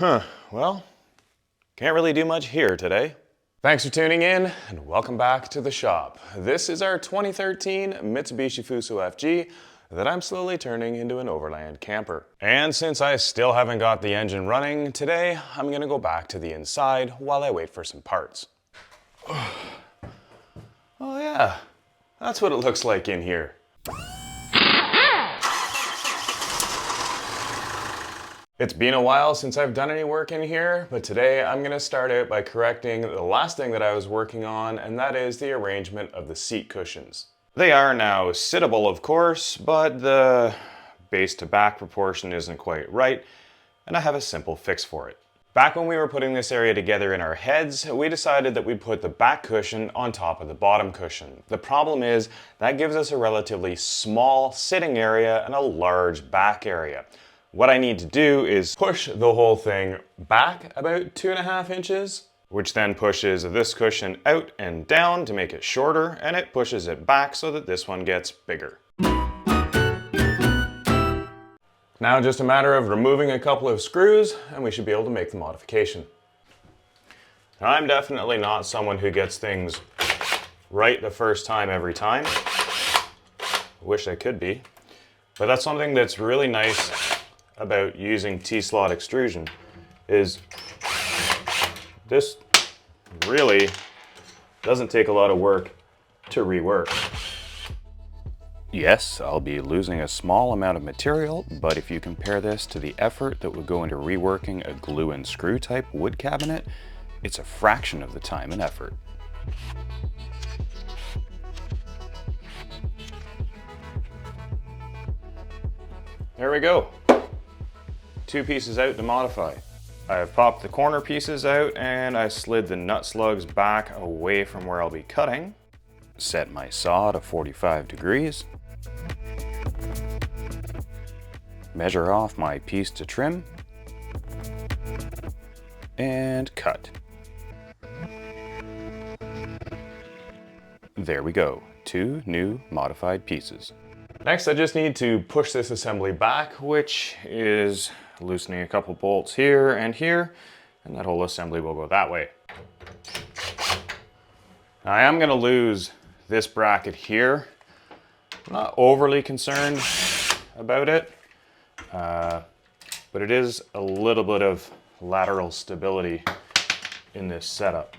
Well, can't really do much here today. Thanks for tuning in and welcome back to the shop. This is our 2013 Mitsubishi FUSO FG that I'm slowly turning into an overland camper. And since I still haven't got the engine running, today I'm gonna go back to the inside while I wait for some parts. Oh yeah, that's what it looks like in here. It's been a while since I've done any work in here, but today I'm going to start out by correcting the last thing that I was working on, and that is the arrangement of the seat cushions. They are now sittable, of course, but the base to back proportion isn't quite right, and I have a simple fix for it. Back when we were putting this area together in our heads, we decided that we'd put the back cushion on top of the bottom cushion. The problem is that gives us a relatively small sitting area and a large back area. What I need to do is push the whole thing back about 2.5 inches, which then pushes this cushion out and down to make it shorter, and it pushes it back so that this one gets bigger. Now just a matter of removing a couple of screws and we should be able to make the modification. I'm definitely not someone who gets things right the first time every time. Wish I could be, but that's something that's really nice about using T-slot extrusion is this really doesn't take a lot of work to rework. Yes, I'll be losing a small amount of material, but if you compare this to the effort that would go into reworking a glue and screw type wood cabinet, it's a fraction of the time and effort. There we go. 2 pieces out to modify. I've popped the corner pieces out and I slid the nut slugs back away from where I'll be cutting. Set my saw to 45 degrees. Measure off my piece to trim. And cut. There we go, 2 new modified pieces. Next, I just need to push this assembly back, which is loosening a couple bolts here, and that whole assembly will go that way. Now, I am going to lose this bracket here. I'm not overly concerned about it, but it is a little bit of lateral stability in this setup.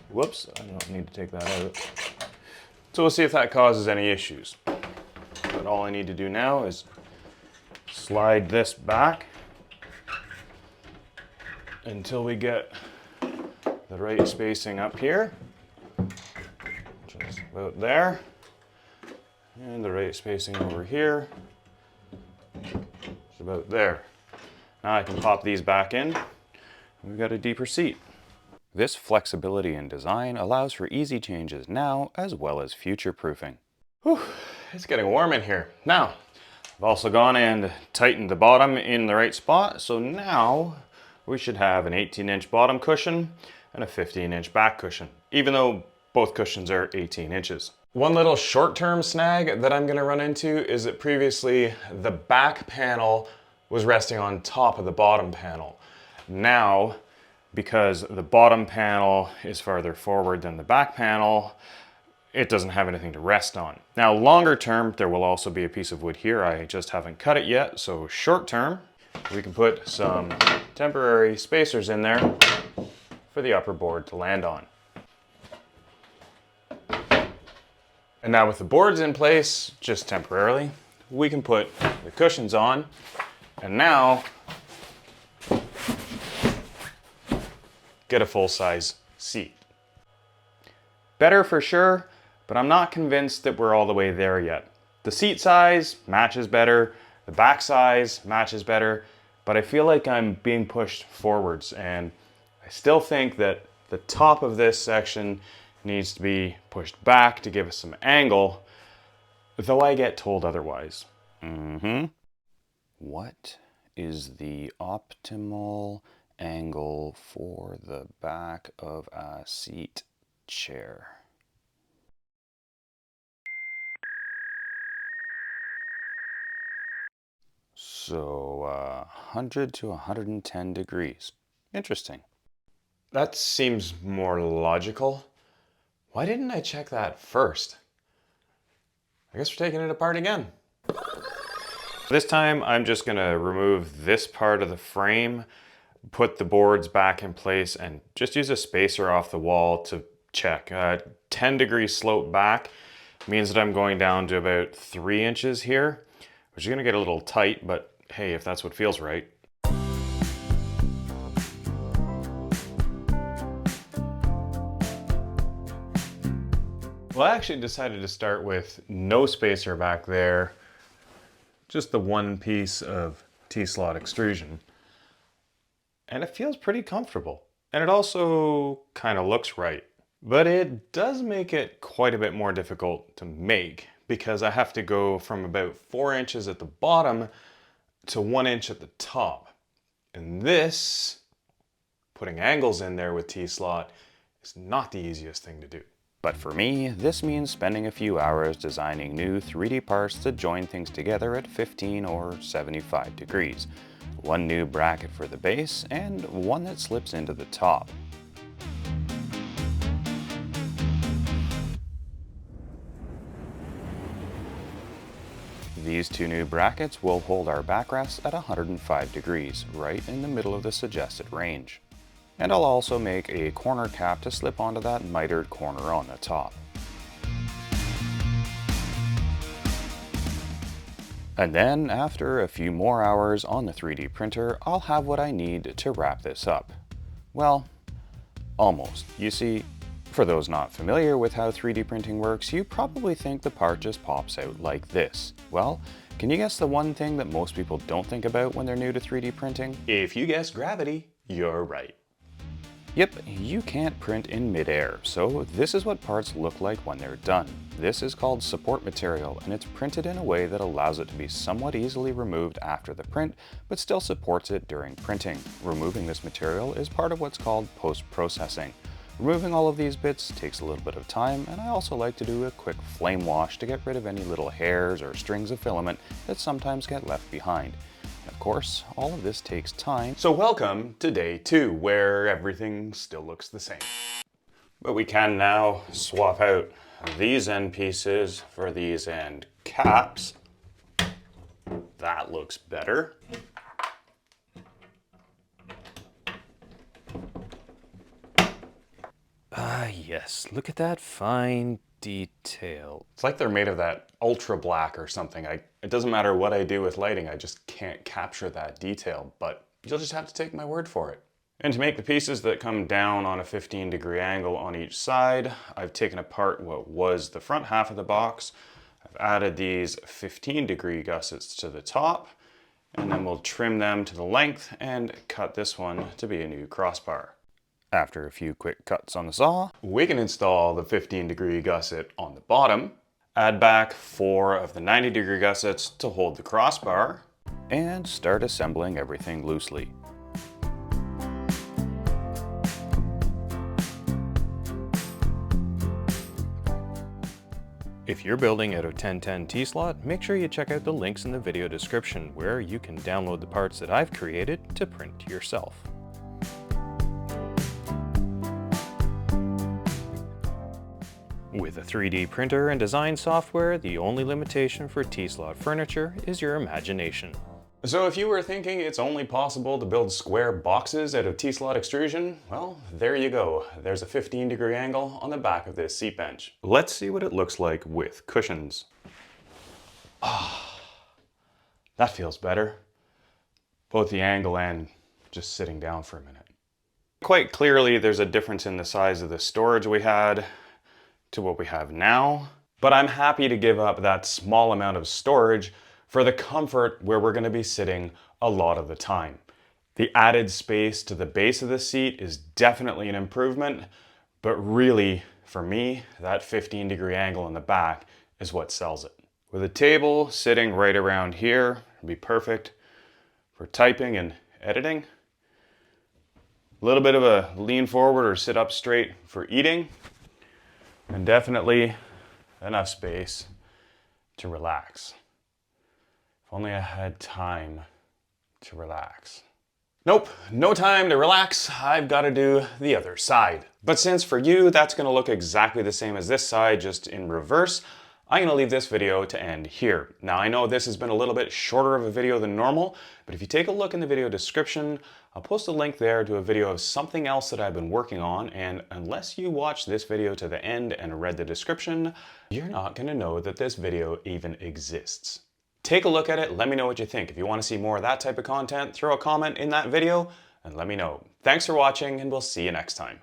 Whoops, I don't need to take that out. So we'll see if that causes any issues. But all I need to do now is slide this back until we get the right spacing up here, just about there, and the right spacing over here, just about there. Now I can pop these back in, and we've got a deeper seat. This flexibility in design allows for easy changes now as well as future proofing. Whew, it's getting warm in here. Now, I've also gone and tightened the bottom in the right spot, so now we should have an 18-inch bottom cushion and a 15-inch back cushion, even though both cushions are 18 inches. One little short-term snag that I'm going to run into is that previously the back panel was resting on top of the bottom panel. Now, because the bottom panel is farther forward than the back panel, it doesn't have anything to rest on. Now, longer term, there will also be a piece of wood here. I just haven't cut it yet, so short term, we can put some temporary spacers in there for the upper board to land on. And now with the boards in place, just temporarily, we can put the cushions on, and now get a full-size seat. Better for sure, but I'm not convinced that we're all the way there yet. The seat size matches better, the back size matches better, but I feel like I'm being pushed forwards, and I still think that the top of this section needs to be pushed back to give us some angle, though I get told otherwise. What is the optimal angle for the back of a seat chair? So 100 to 110 degrees. Interesting. That seems more logical. Why didn't I check that first? I guess we're taking it apart again. This time I'm just gonna remove this part of the frame, put the boards back in place, and just use a spacer off the wall to check. 10-degree slope back means that I'm going down to about 3 inches here, which is gonna get a little tight, but hey, if that's what feels right. Well, I actually decided to start with no spacer back there, just the one piece of T-slot extrusion. And it feels pretty comfortable. And it also kind of looks right. But it does make it quite a bit more difficult to make because I have to go from about 4 inches at the bottom to 1 inch at the top. And this, putting angles in there with T-slot, is not the easiest thing to do. But for me, this means spending a few hours designing new 3D parts to join things together at 15 or 75 degrees. One new bracket for the base, and one that slips into the top. These two new brackets will hold our backrest at 105 degrees, right in the middle of the suggested range. And I'll also make a corner cap to slip onto that mitered corner on the top. And then, after a few more hours on the 3D printer, I'll have what I need to wrap this up. Well, almost. You see, for those not familiar with how 3D printing works, you probably think the part just pops out like this. Well, can you guess the one thing that most people don't think about when they're new to 3D printing? If you guessed gravity, you're right. Yep, you can't print in midair, so this is what parts look like when they're done. This is called support material, and it's printed in a way that allows it to be somewhat easily removed after the print, but still supports it during printing. Removing this material is part of what's called post-processing. Removing all of these bits takes a little bit of time, and I also like to do a quick flame wash to get rid of any little hairs or strings of filament that sometimes get left behind. Of course, all of this takes time. So welcome to day 2, where everything still looks the same. But we can now swap out these end pieces for these end caps. That looks better. Ah, yes, look at that fine detail. It's like they're made of that ultra black or something. It doesn't matter what I do with lighting, I just can't capture that detail, but you'll just have to take my word for it. And to make the pieces that come down on a 15-degree angle on each side, I've taken apart what was the front half of the box. I've added these 15-degree gussets to the top, and then we'll trim them to the length and cut this one to be a new crossbar. After a few quick cuts on the saw, We can install the 15-degree gusset on the bottom, add back 4 of the 90-degree gussets to hold the crossbar, and start assembling everything loosely. If you're building out of 1010 T-slot, make sure you check out the links in the video description where you can download the parts that I've created to print yourself. With a 3D printer and design software, the only limitation for T-slot furniture is your imagination. So if you were thinking it's only possible to build square boxes out of T-slot extrusion, well, there you go. There's a 15-degree angle on the back of this seat bench. Let's see what it looks like with cushions. That feels better. Both the angle and just sitting down for a minute. Quite clearly, there's a difference in the size of the storage we had to what we have now, but I'm happy to give up that small amount of storage for the comfort where we're going to be sitting a lot of the time. The added space to the base of the seat is definitely an improvement, but really, for me, that 15-degree angle in the back is what sells it. With a table sitting right around here, it'd be perfect for typing and editing. A little bit of a lean forward or sit up straight for eating, and definitely enough space to relax. If only I had time to relax. Nope, no time to relax. I've got to do the other side. But since for you, that's going to look exactly the same as this side, just in reverse, I'm going to leave this video to end here. Now, I know this has been a little bit shorter of a video than normal, but if you take a look in the video description, I'll post a link there to a video of something else that I've been working on, and unless you watch this video to the end and read the description, you're not going to know that this video even exists. Take a look at it, let me know what you think. If you want to see more of that type of content, throw a comment in that video and let me know. Thanks for watching, and we'll see you next time.